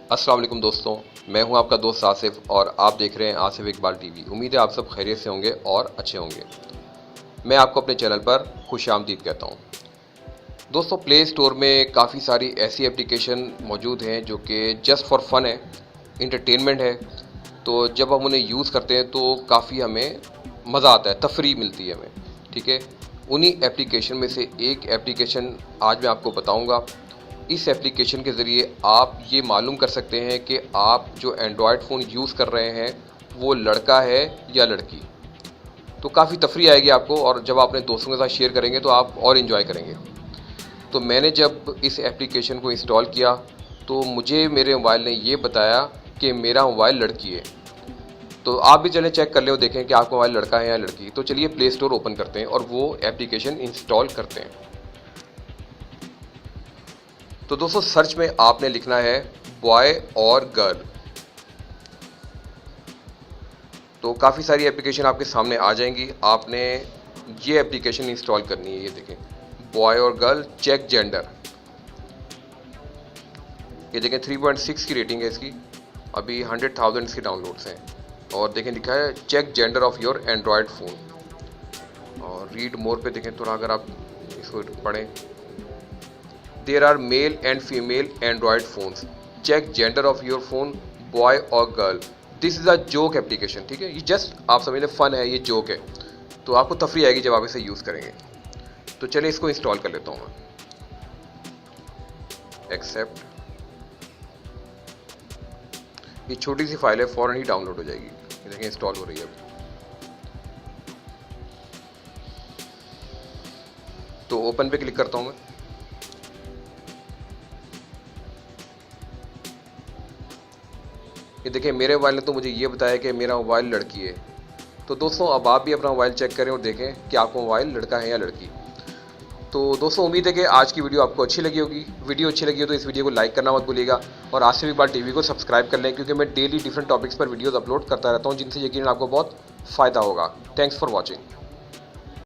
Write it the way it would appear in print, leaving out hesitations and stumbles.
अस्सलाम वालेकुम दोस्तों, मैं हूं आपका दोस्त आसिफ और आप देख रहे हैं आसिफ इकबाल टीवी। उम्मीद है आप सब खैरियत से होंगे और अच्छे होंगे। मैं आपको अपने चैनल पर खुशामदीद कहता हूं। दोस्तों, प्ले स्टोर में काफ़ी सारी ऐसी एप्लीकेशन मौजूद हैं जो कि जस्ट फॉर फन है, इंटरटेनमेंट है। तो जब हम उन्हें यूज़ करते हैं तो काफ़ी हमें मज़ा आता है, तफरीह मिलती है हमें। ठीक है, उन्हीं एप्लीकेशन में से एक एप्लीकेशन आज मैं आपको बताऊंगा। इस एप्लीकेशन के ज़रिए आप ये मालूम कर सकते हैं कि आप जो एंड्रॉयड फ़ोन यूज़ कर रहे हैं वो लड़का है या लड़की। तो काफ़ी तफरीह आएगी आपको, और जब आप अपने दोस्तों के साथ शेयर करेंगे तो आप और इन्जॉय करेंगे। तो मैंने जब इस एप्लीकेशन को इंस्टॉल किया तो मुझे मेरे मोबाइल ने ये बताया कि मेरा मोबाइल लड़की है। तो आप भी चलें चेक कर ले और देखें कि आपका मोबाइल लड़का है या लड़की। तो चलिए प्ले स्टोर ओपन करते हैं और वो एप्लीकेशन इंस्टॉल करते हैं। तो दोस्तों, सर्च में आपने लिखना है बॉय और गर्ल। तो काफ़ी सारी एप्लीकेशन आपके सामने आ जाएंगी। आपने ये एप्लीकेशन इंस्टॉल करनी है। ये देखें, बॉय और गर्ल चेक जेंडर। ये देखें 3.6 की रेटिंग है इसकी। अभी 100,000 इसके डाउनलोड्स हैं। और देखें लिखा है check gender of your Android phone. और रीड मोर पे देखें थोड़ा, अगर आप इसको पढ़ें। There are male and female Android phones, check gender of your phone boy और girl. This is a joke application. ठीक है, ये जस्ट आप समझ लें फ़न है, ये जोक है। तो आपको तफरीह आएगी जब आप इसे यूज़ करेंगे। तो चलिए इसको इंस्टॉल कर लेता हूँ मैं। एक्सेप्ट। ये छोटी सी फाइल है, फ़ौरन ही डाउनलोड हो जाएगी। ये देखें इंस्टॉल हो रही है अभी। तो ओपन पे क्लिक करता हूँ मैं। ये देखिए, मेरे मोबाइल ने तो मुझे ये बताया कि मेरा मोबाइल लड़की है। तो दोस्तों, अब आप भी अपना मोबाइल चेक करें और देखें कि आपका मोबाइल लड़का है या लड़की। तो दोस्तों, उम्मीद है कि आज की वीडियो आपको अच्छी लगी होगी। वीडियो अच्छी लगी हो तो इस वीडियो को लाइक करना मत भूलिएगा और आसिफ इकबाल टीवी को सब्सक्राइब कर लें, क्योंकि मैं डेली डिफरेंट टॉपिक्स पर वीडियोस अपलोड करता रहता हूं जिनसे यकीनन आपको बहुत फ़ायदा होगा। Thanks for watching.